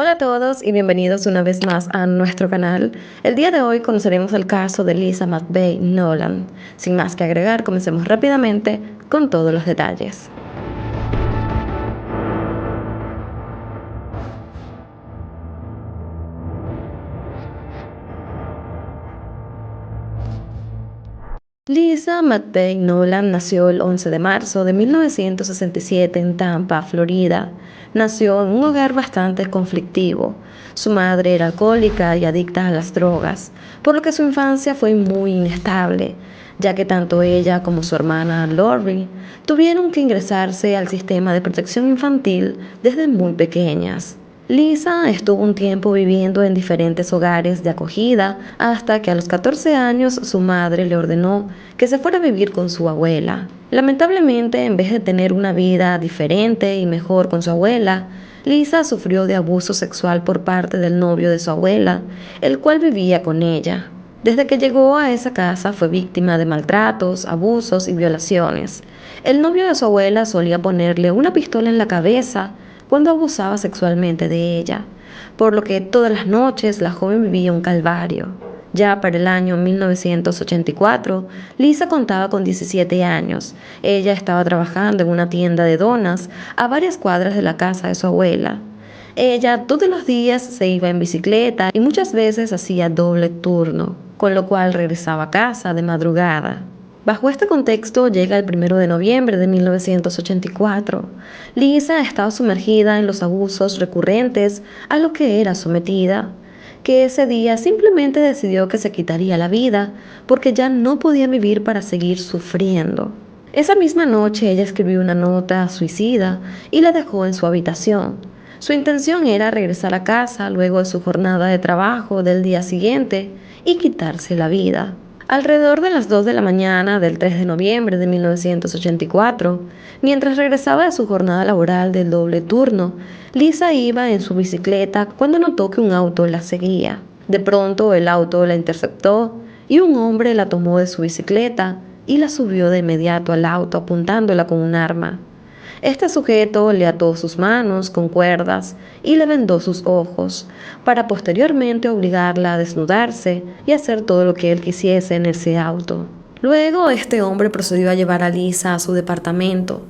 Hola a todos y bienvenidos una vez más a nuestro canal. El día de hoy conoceremos el caso de Lisa McVey Nolan. Sin más que agregar, comencemos rápidamente con todos los detalles. Lisa McVey Nolan nació el 11 de marzo de 1967 en Tampa, Florida. Nació en un hogar bastante conflictivo. Su madre era alcohólica y adicta a las drogas, por lo que su infancia fue muy inestable, ya que tanto ella como su hermana Lori tuvieron que ingresarse al sistema de protección infantil desde muy pequeñas. Lisa estuvo un tiempo viviendo en diferentes hogares de acogida hasta que a los 14 años su madre le ordenó que se fuera a vivir con su abuela. Lamentablemente, en vez de tener una vida diferente y mejor con su abuela, Lisa sufrió de abuso sexual por parte del novio de su abuela, el cual vivía con ella. Desde que llegó a esa casa fue víctima de maltratos, abusos y violaciones. El novio de su abuela solía ponerle una pistola en la cabeza cuando abusaba sexualmente de ella, por lo que todas las noches la joven vivía un calvario. Ya para el año 1984, Lisa contaba con 17 años. Ella estaba trabajando en una tienda de donas a varias cuadras de la casa de su abuela. Ella todos los días se iba en bicicleta y muchas veces hacía doble turno, con lo cual regresaba a casa de madrugada. Bajo este contexto llega el 1 de noviembre de 1984. Lisa estaba sumergida en los abusos recurrentes a los que era sometida, que ese día simplemente decidió que se quitaría la vida porque ya no podía vivir para seguir sufriendo. Esa misma noche ella escribió una nota suicida y la dejó en su habitación. Su intención era regresar a casa luego de su jornada de trabajo del día siguiente y quitarse la vida. Alrededor de las 2 de la mañana del 3 de noviembre de 1984, mientras regresaba de su jornada laboral del doble turno, Lisa iba en su bicicleta cuando notó que un auto la seguía. De pronto el auto la interceptó y un hombre la tomó de su bicicleta y la subió de inmediato al auto apuntándola con un arma. Este sujeto le ató sus manos con cuerdas y le vendó sus ojos, para posteriormente obligarla a desnudarse y hacer todo lo que él quisiese en ese auto. Luego, este hombre procedió a llevar a Lisa a su departamento.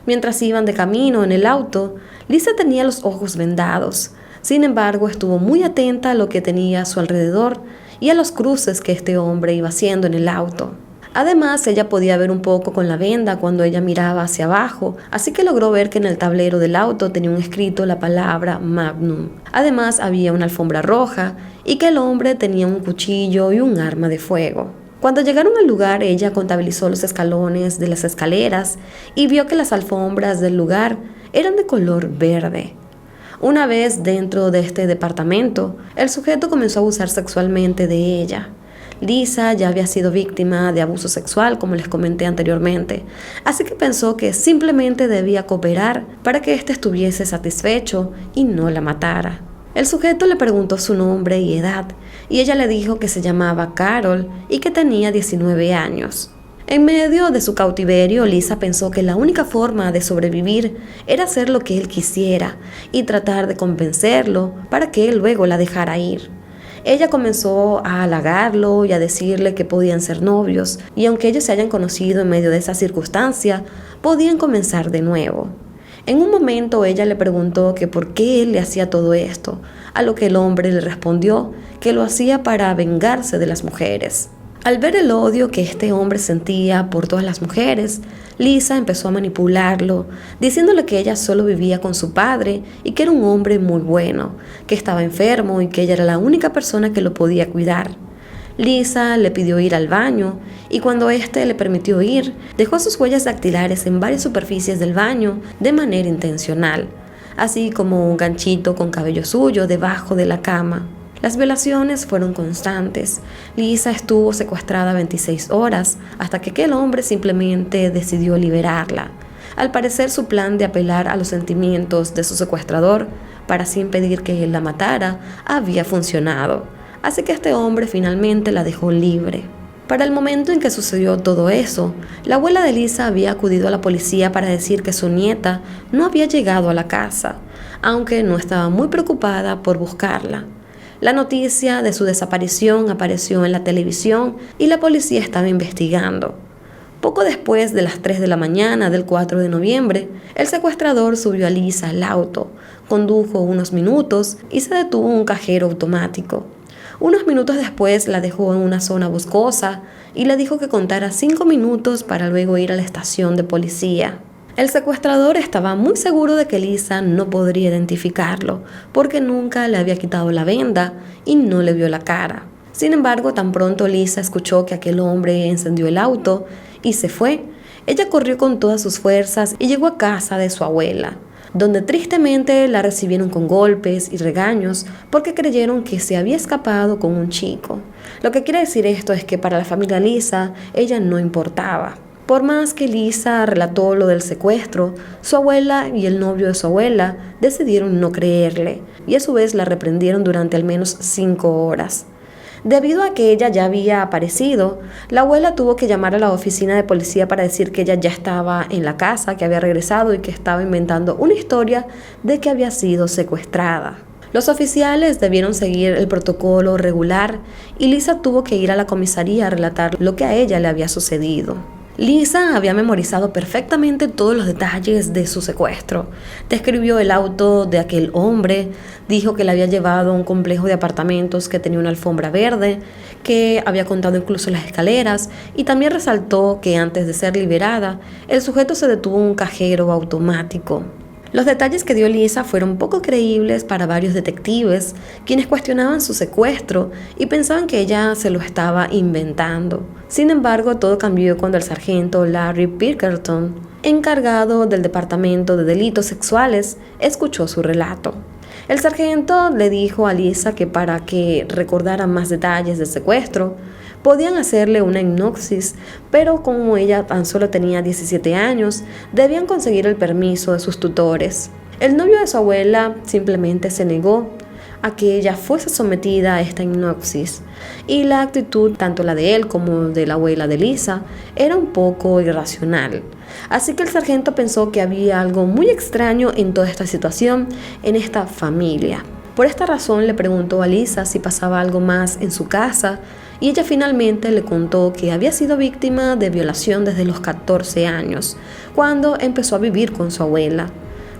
Mientras iban de camino en el auto, Lisa tenía los ojos vendados. Sin embargo, estuvo muy atenta a lo que tenía a su alrededor y a los cruces que este hombre iba haciendo en el auto. Además, ella podía ver un poco con la venda cuando ella miraba hacia abajo, así que logró ver que en el tablero del auto tenía un escrito la palabra Magnum. Además, había una alfombra roja y que el hombre tenía un cuchillo y un arma de fuego. Cuando llegaron al lugar, ella contabilizó los escalones de las escaleras y vio que las alfombras del lugar eran de color verde. Una vez dentro de este departamento, el sujeto comenzó a abusar sexualmente de ella. Lisa ya había sido víctima de abuso sexual, como les comenté anteriormente, así que pensó que simplemente debía cooperar para que éste estuviese satisfecho y no la matara. El sujeto le preguntó su nombre y edad, y ella le dijo que se llamaba Carol y que tenía 19 años. En medio de su cautiverio, Lisa pensó que la única forma de sobrevivir era hacer lo que él quisiera y tratar de convencerlo para que él luego la dejara ir. Ella comenzó a halagarlo y a decirle que podían ser novios, y aunque ellos se hayan conocido en medio de esa circunstancia, podían comenzar de nuevo. En un momento ella le preguntó que por qué él le hacía todo esto, a lo que el hombre le respondió que lo hacía para vengarse de las mujeres. Al ver el odio que este hombre sentía por todas las mujeres, Lisa empezó a manipularlo, diciéndole que ella solo vivía con su padre y que era un hombre muy bueno, que estaba enfermo y que ella era la única persona que lo podía cuidar. Lisa le pidió ir al baño y cuando éste le permitió ir, dejó sus huellas dactilares en varias superficies del baño de manera intencional, así como un ganchito con cabello suyo debajo de la cama. Las violaciones fueron constantes. Lisa estuvo secuestrada 26 horas hasta que aquel hombre simplemente decidió liberarla. Al parecer, su plan de apelar a los sentimientos de su secuestrador para así impedir que él la matara había funcionado. Así que este hombre finalmente la dejó libre. Para el momento en que sucedió todo eso, la abuela de Lisa había acudido a la policía para decir que su nieta no había llegado a la casa, aunque no estaba muy preocupada por buscarla. La noticia de su desaparición apareció en la televisión y la policía estaba investigando. Poco después de las 3 de la mañana del 4 de noviembre, el secuestrador subió a Lisa al auto, condujo unos minutos y se detuvo en un cajero automático. Unos minutos después la dejó en una zona boscosa y le dijo que contara 5 minutos para luego ir a la estación de policía. El secuestrador estaba muy seguro de que Lisa no podría identificarlo, porque nunca le había quitado la venda y no le vio la cara. Sin embargo, tan pronto Lisa escuchó que aquel hombre encendió el auto y se fue, ella corrió con todas sus fuerzas y llegó a casa de su abuela, donde tristemente la recibieron con golpes y regaños porque creyeron que se había escapado con un chico. Lo que quiere decir esto es que para la familia Lisa, ella no importaba. Por más que Lisa relató lo del secuestro, su abuela y el novio de su abuela decidieron no creerle y a su vez la reprendieron durante al menos 5 horas. Debido a que ella ya había aparecido, la abuela tuvo que llamar a la oficina de policía para decir que ella ya estaba en la casa, que había regresado y que estaba inventando una historia de que había sido secuestrada. Los oficiales debieron seguir el protocolo regular y Lisa tuvo que ir a la comisaría a relatar lo que a ella le había sucedido. Lisa había memorizado perfectamente todos los detalles de su secuestro. Describió el auto de aquel hombre, dijo que le había llevado a un complejo de apartamentos que tenía una alfombra verde, que había contado incluso las escaleras y también resaltó que antes de ser liberada, el sujeto se detuvo en un cajero automático. Los detalles que dio Lisa fueron poco creíbles para varios detectives, quienes cuestionaban su secuestro y pensaban que ella se lo estaba inventando. Sin embargo, todo cambió cuando el sargento Larry Pinkerton, encargado del Departamento de Delitos Sexuales, escuchó su relato. El sargento le dijo a Lisa que para que recordara más detalles del secuestro, podían hacerle una hipnosis, pero como ella tan solo tenía 17 años, debían conseguir el permiso de sus tutores. El novio de su abuela simplemente se negó a que ella fuese sometida a esta hipnosis, y la actitud, tanto la de él como de la abuela de Lisa, era un poco irracional. Así que el sargento pensó que había algo muy extraño en toda esta situación, en esta familia. Por esta razón le preguntó a Lisa si pasaba algo más en su casa, y ella finalmente le contó que había sido víctima de violación desde los 14 años, cuando empezó a vivir con su abuela.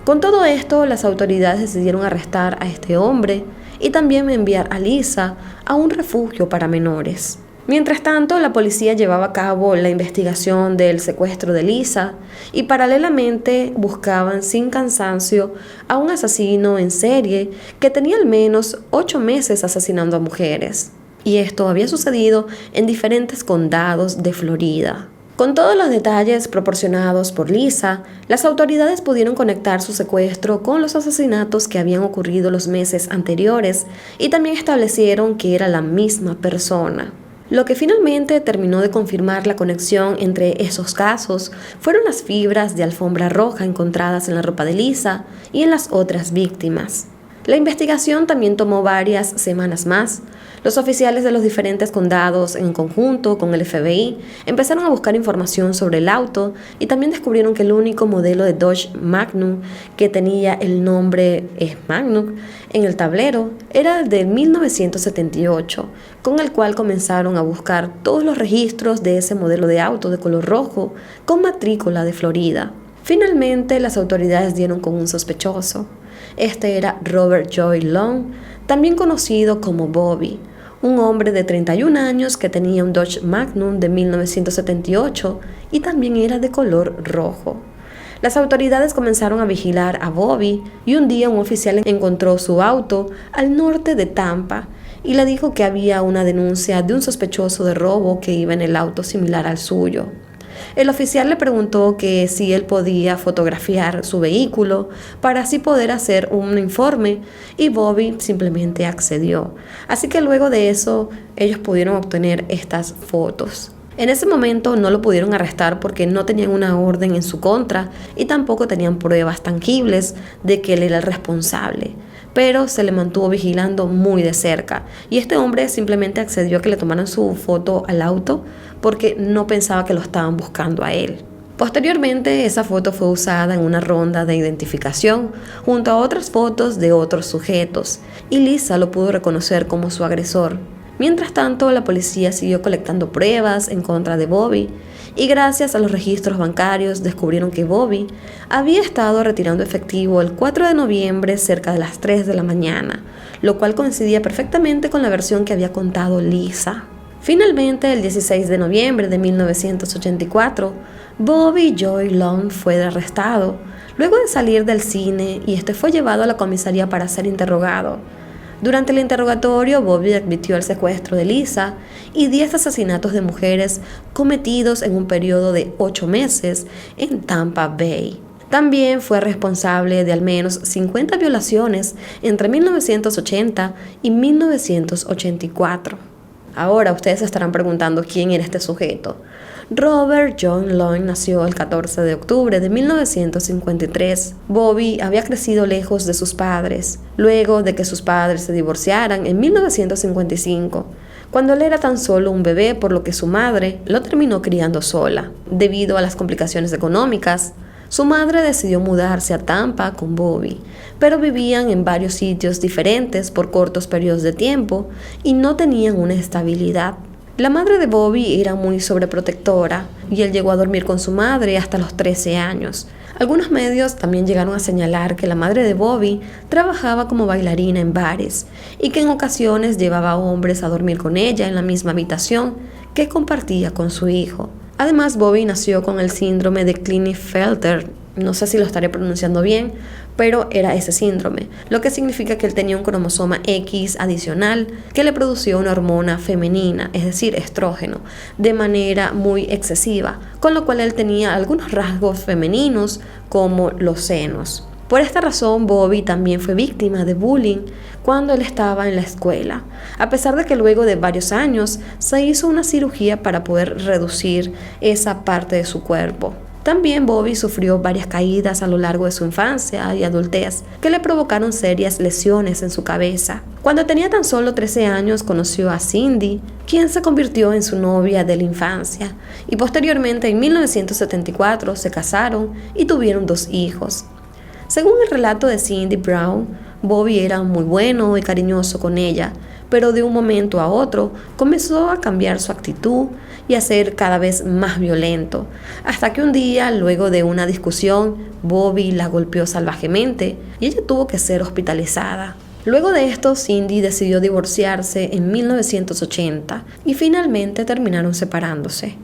Con todo esto, las autoridades decidieron arrestar a este hombre y también enviar a Lisa a un refugio para menores. Mientras tanto, la policía llevaba a cabo la investigación del secuestro de Lisa y paralelamente buscaban sin cansancio a un asesino en serie que tenía al menos 8 meses asesinando a mujeres. Y esto había sucedido en diferentes condados de Florida. Con todos los detalles proporcionados por Lisa, las autoridades pudieron conectar su secuestro con los asesinatos que habían ocurrido los meses anteriores y también establecieron que era la misma persona. Lo que finalmente terminó de confirmar la conexión entre esos casos fueron las fibras de alfombra roja encontradas en la ropa de Lisa y en las otras víctimas. La investigación también tomó varias semanas más. Los oficiales de los diferentes condados, en conjunto con el FBI, empezaron a buscar información sobre el auto y también descubrieron que el único modelo de Dodge Magnum que tenía el nombre Magnum en el tablero era el de 1978, con el cual comenzaron a buscar todos los registros de ese modelo de auto de color rojo con matrícula de Florida. Finalmente, las autoridades dieron con un sospechoso. Este era Robert Joy Long, también conocido como Bobby, un hombre de 31 años que tenía un Dodge Magnum de 1978 y también era de color rojo. Las autoridades comenzaron a vigilar a Bobby y un día un oficial encontró su auto al norte de Tampa y le dijo que había una denuncia de un sospechoso de robo que iba en el auto similar al suyo. El oficial le preguntó que si él podía fotografiar su vehículo para así poder hacer un informe y Bobby simplemente accedió. Así que luego de eso ellos pudieron obtener estas fotos. En ese momento no lo pudieron arrestar porque no tenían una orden en su contra y tampoco tenían pruebas tangibles de que él era el responsable, pero se le mantuvo vigilando muy de cerca y este hombre simplemente accedió a que le tomaran su foto al auto porque no pensaba que lo estaban buscando a él. Posteriormente, esa foto fue usada en una ronda de identificación junto a otras fotos de otros sujetos, y Lisa lo pudo reconocer como su agresor. Mientras tanto, la policía siguió colectando pruebas en contra de Bobby, y gracias a los registros bancarios descubrieron que Bobby había estado retirando efectivo el 4 de noviembre cerca de las 3 de la mañana, lo cual coincidía perfectamente con la versión que había contado Lisa. Finalmente, el 16 de noviembre de 1984, Bobby Joy Long fue arrestado, luego de salir del cine, y este fue llevado a la comisaría para ser interrogado. Durante el interrogatorio, Bobby admitió el secuestro de Lisa y 10 asesinatos de mujeres cometidos en un periodo de 8 meses en Tampa Bay. También fue responsable de al menos 50 violaciones entre 1980 y 1984. Ahora ustedes se estarán preguntando quién era este sujeto. Robert John Long nació el 14 de octubre de 1953. Bobby había crecido lejos de sus padres, luego de que sus padres se divorciaran en 1955, cuando él era tan solo un bebé, por lo que su madre lo terminó criando sola. Debido a las complicaciones económicas, su madre decidió mudarse a Tampa con Bobby, pero vivían en varios sitios diferentes por cortos periodos de tiempo y no tenían una estabilidad. La madre de Bobby era muy sobreprotectora y él llegó a dormir con su madre hasta los 13 años. Algunos medios también llegaron a señalar que la madre de Bobby trabajaba como bailarina en bares y que en ocasiones llevaba a hombres a dormir con ella en la misma habitación que compartía con su hijo. Además, Bobby nació con el síndrome de Klinefelter, no sé si lo estaré pronunciando bien, pero era ese síndrome, lo que significa que él tenía un cromosoma X adicional que le producía una hormona femenina, es decir, estrógeno, de manera muy excesiva, con lo cual él tenía algunos rasgos femeninos como los senos. Por esta razón, Bobby también fue víctima de bullying cuando él estaba en la escuela, a pesar de que luego de varios años se hizo una cirugía para poder reducir esa parte de su cuerpo. También Bobby sufrió varias caídas a lo largo de su infancia y adultez que le provocaron serias lesiones en su cabeza. Cuando tenía tan solo 13 años conoció a Cindy, quien se convirtió en su novia de la infancia, y posteriormente en 1974 se casaron y tuvieron 2 hijos. Según el relato de Cindy Brown, Bobby era muy bueno y cariñoso con ella, pero de un momento a otro comenzó a cambiar su actitud y a ser cada vez más violento, hasta que un día, luego de una discusión, Bobby la golpeó salvajemente y ella tuvo que ser hospitalizada. Luego de esto, Cindy decidió divorciarse en 1980 y finalmente terminaron separándose.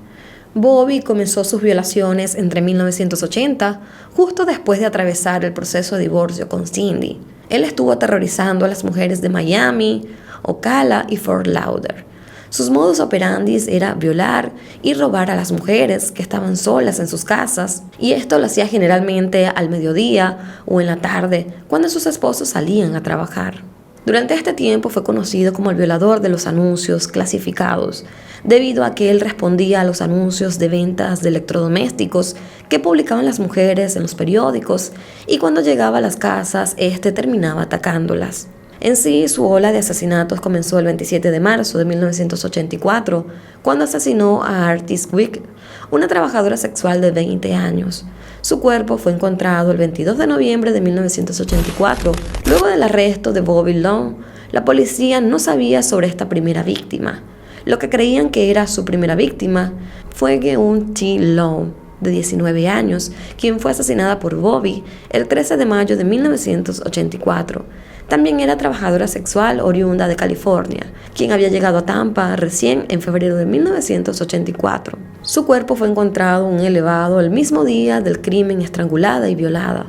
Bobby comenzó sus violaciones entre 1980, justo después de atravesar el proceso de divorcio con Cindy. Él estuvo aterrorizando a las mujeres de Miami, Ocala y Fort Lauderdale. Sus modus operandi era violar y robar a las mujeres que estaban solas en sus casas, y esto lo hacía generalmente al mediodía o en la tarde, cuando sus esposos salían a trabajar. Durante este tiempo fue conocido como el violador de los anuncios clasificados, debido a que él respondía a los anuncios de ventas de electrodomésticos que publicaban las mujeres en los periódicos, y cuando llegaba a las casas, terminaba atacándolas. En sí, su ola de asesinatos comenzó el 27 de marzo de 1984, cuando asesinó a Artis Wick, una trabajadora sexual de 20 años. Su cuerpo fue encontrado el 22 de noviembre de 1984. Luego del arresto de Bobby Long, la policía no sabía sobre esta primera víctima. Lo que creían que era su primera víctima fue Geun T. Long, de 19 años, quien fue asesinada por Bobby el 13 de mayo de 1984. También era trabajadora sexual oriunda de California, quien había llegado a Tampa recién en febrero de 1984. Su cuerpo fue encontrado en un elevado el mismo día del crimen, estrangulada y violada.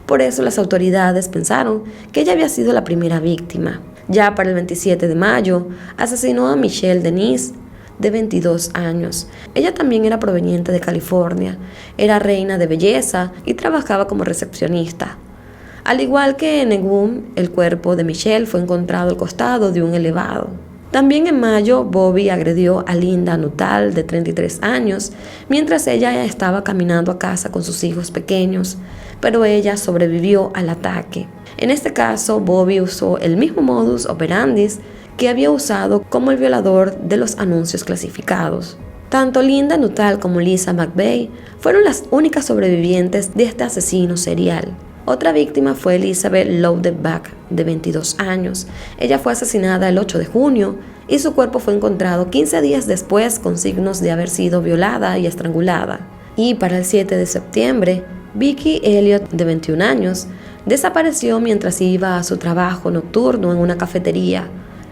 Por eso las autoridades pensaron que ella había sido la primera víctima. Ya para el 27 de mayo, asesinó a Michelle Denise, de 22 años. Ella también era proveniente de California, era reina de belleza y trabajaba como recepcionista. Al igual que en Negum, el cuerpo de Michelle fue encontrado al costado de un elevado. También en mayo, Bobby agredió a Linda Nuttall, de 33 años, mientras ella estaba caminando a casa con sus hijos pequeños, pero ella sobrevivió al ataque. En este caso, Bobby usó el mismo modus operandi que había usado como el violador de los anuncios clasificados. Tanto Linda Nuttall como Lisa McVeigh fueron las únicas sobrevivientes de este asesino serial. Otra víctima fue Elizabeth Louderback, de 22 años. Ella fue asesinada el 8 de junio y su cuerpo fue encontrado 15 días después con signos de haber sido violada y estrangulada. Y para el 7 de septiembre, Vicky Elliott, de 21 años, desapareció mientras iba a su trabajo nocturno en una cafetería.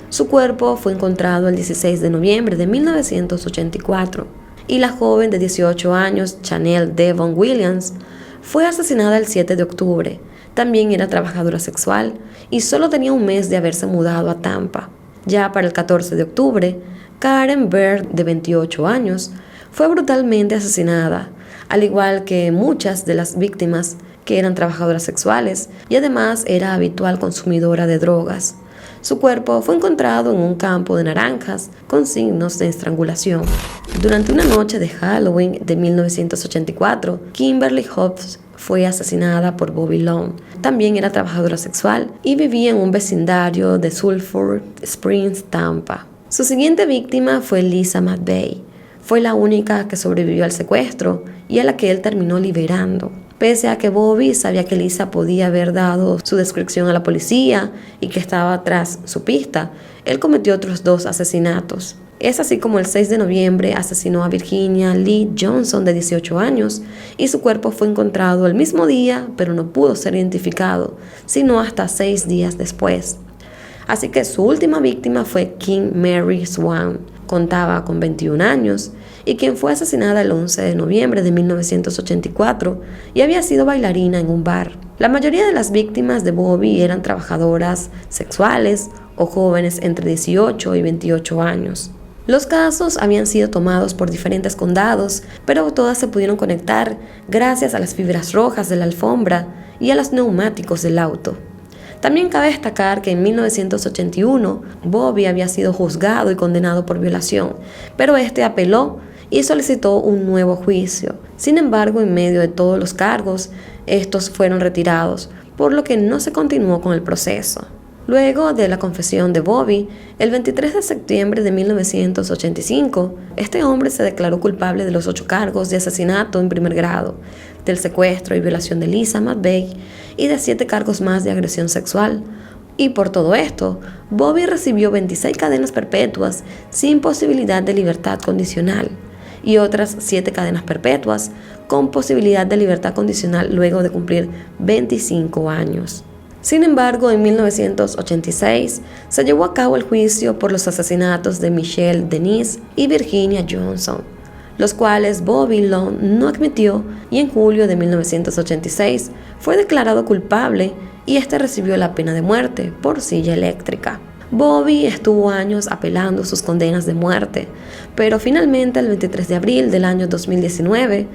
Su cuerpo fue encontrado el 16 de noviembre de 1984 y la joven de 18 años, Chanel Devon Williams, fue asesinada el 7 de octubre. También era trabajadora sexual y solo tenía un mes de haberse mudado a Tampa. Ya para el 14 de octubre, Karen Baird, de 28 años, fue brutalmente asesinada, al igual que muchas de las víctimas que eran trabajadoras sexuales y además era habitual consumidora de drogas. Su cuerpo fue encontrado en un campo de naranjas con signos de estrangulación. Durante una noche de Halloween de 1984, Kimberly Hobbs fue asesinada por Bobby Long. También era trabajadora sexual y vivía en un vecindario de Sulphur Springs, Tampa. Su siguiente víctima fue Lisa McVeigh. Fue la única que sobrevivió al secuestro y a la que él terminó liberando. Pese a que Bobby sabía que Lisa podía haber dado su descripción a la policía y que estaba tras su pista, él cometió otros 2 asesinatos. Es así como el 6 de noviembre asesinó a Virginia Lee Johnson, de 18 años, y su cuerpo fue encontrado el mismo día, pero no pudo ser identificado, sino hasta 6 días después. Así que su última víctima fue Kim Mary Swan. Contaba con 21 años y quien fue asesinada el 11 de noviembre de 1984 y había sido bailarina en un bar. La mayoría de las víctimas de Bobby eran trabajadoras sexuales o jóvenes entre 18 y 28 años. Los casos habían sido tomados por diferentes condados, pero todas se pudieron conectar gracias a las fibras rojas de la alfombra y a los neumáticos del auto. También cabe destacar que en 1981 Bobby había sido juzgado y condenado por violación, pero este apeló y solicitó un nuevo juicio. Sin embargo, en medio de todos los cargos, estos fueron retirados, por lo que no se continuó con el proceso. Luego de la confesión de Bobby, el 23 de septiembre de 1985, este hombre se declaró culpable de los 8 cargos de asesinato en primer grado, del secuestro y violación de Lisa McVeigh y de 7 cargos más de agresión sexual. Y por todo esto, Bobby recibió 26 cadenas perpetuas sin posibilidad de libertad condicional y otras 7 cadenas perpetuas con posibilidad de libertad condicional luego de cumplir 25 años. Sin embargo, en 1986 se llevó a cabo el juicio por los asesinatos de Michelle Denise y Virginia Johnson, los cuales Bobby Long no admitió, y en julio de 1986 fue declarado culpable y este recibió la pena de muerte por silla eléctrica. Bobby estuvo años apelando sus condenas de muerte, pero finalmente el 23 de abril del año 2019,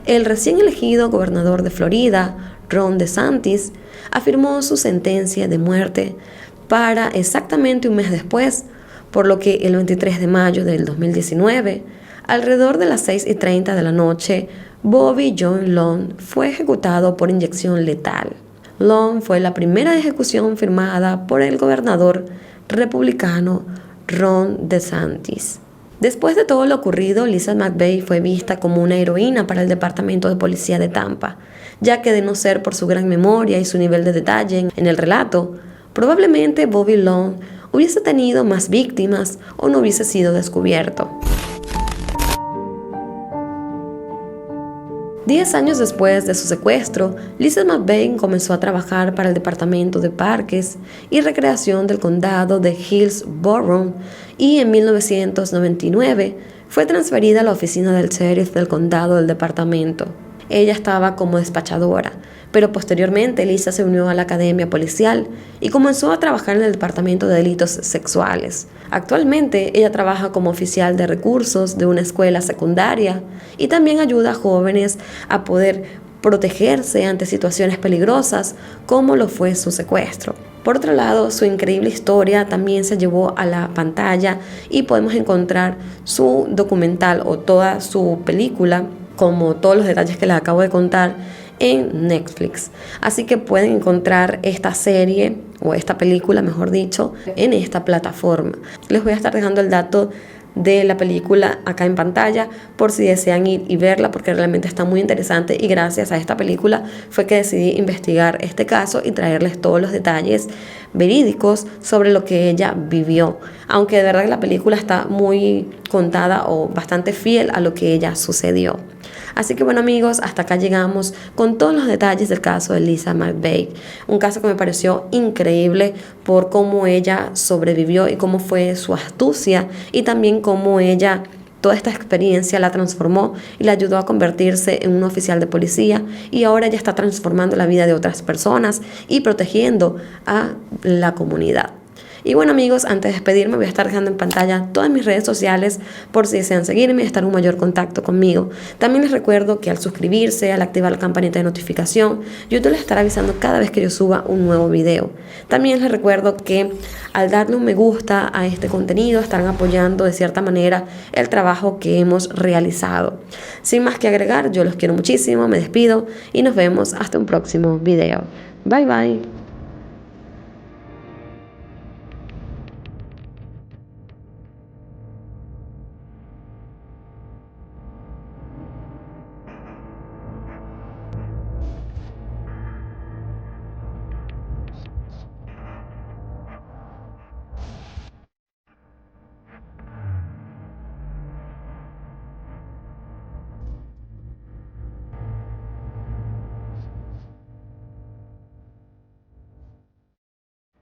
el recién elegido gobernador de Florida, Ron DeSantis, afirmó su sentencia de muerte para exactamente un mes después, por lo que el 23 de mayo del 2019, alrededor de las 6:30 de la noche, Bobby John Long fue ejecutado por inyección letal. Long fue la primera ejecución firmada por el gobernador republicano Ron DeSantis. Después de todo lo ocurrido, Lisa McVeigh fue vista como una heroína para el Departamento de Policía de Tampa, ya que de no ser por su gran memoria y su nivel de detalle en el relato, probablemente Bobby Long hubiese tenido más víctimas o no hubiese sido descubierto. 10 años después de su secuestro, Lisa McVeigh comenzó a trabajar para el Departamento de Parques y Recreación del Condado de Hillsborough y en 1999 fue transferida a la oficina del sheriff del condado del departamento. Ella estaba como despachadora, pero posteriormente Lisa se unió a la academia policial y comenzó a trabajar en el departamento de delitos sexuales. Actualmente ella trabaja como oficial de recursos de una escuela secundaria y también ayuda a jóvenes a poder protegerse ante situaciones peligrosas como lo fue su secuestro. Por otro lado, su increíble historia también se llevó a la pantalla y podemos encontrar su documental o toda su película, como todos los detalles que les acabo de contar, en Netflix. Así que pueden encontrar esta serie o esta película, mejor dicho, en esta plataforma. Les voy a estar dejando el dato de la película acá en pantalla por si desean ir y verla, porque realmente está muy interesante, y gracias a esta película fue que decidí investigar este caso y traerles todos los detalles verídicos sobre lo que ella vivió, aunque de verdad la película está muy contada o bastante fiel a lo que ella sucedió. Así que bueno, amigos, hasta acá llegamos con todos los detalles del caso de Lisa McVeigh, un caso que me pareció increíble por cómo ella sobrevivió y cómo fue su astucia, y también cómo ella, toda esta experiencia la transformó y la ayudó a convertirse en un oficial de policía, y ahora ella está transformando la vida de otras personas y protegiendo a la comunidad. Y bueno, amigos, antes de despedirme voy a estar dejando en pantalla todas mis redes sociales por si desean seguirme y estar en un mayor contacto conmigo. También les recuerdo que al suscribirse, al activar la campanita de notificación, YouTube les estará avisando cada vez que yo suba un nuevo video. También les recuerdo que al darle un me gusta a este contenido estarán apoyando de cierta manera el trabajo que hemos realizado. Sin más que agregar, yo los quiero muchísimo, me despido y nos vemos hasta un próximo video. Bye bye.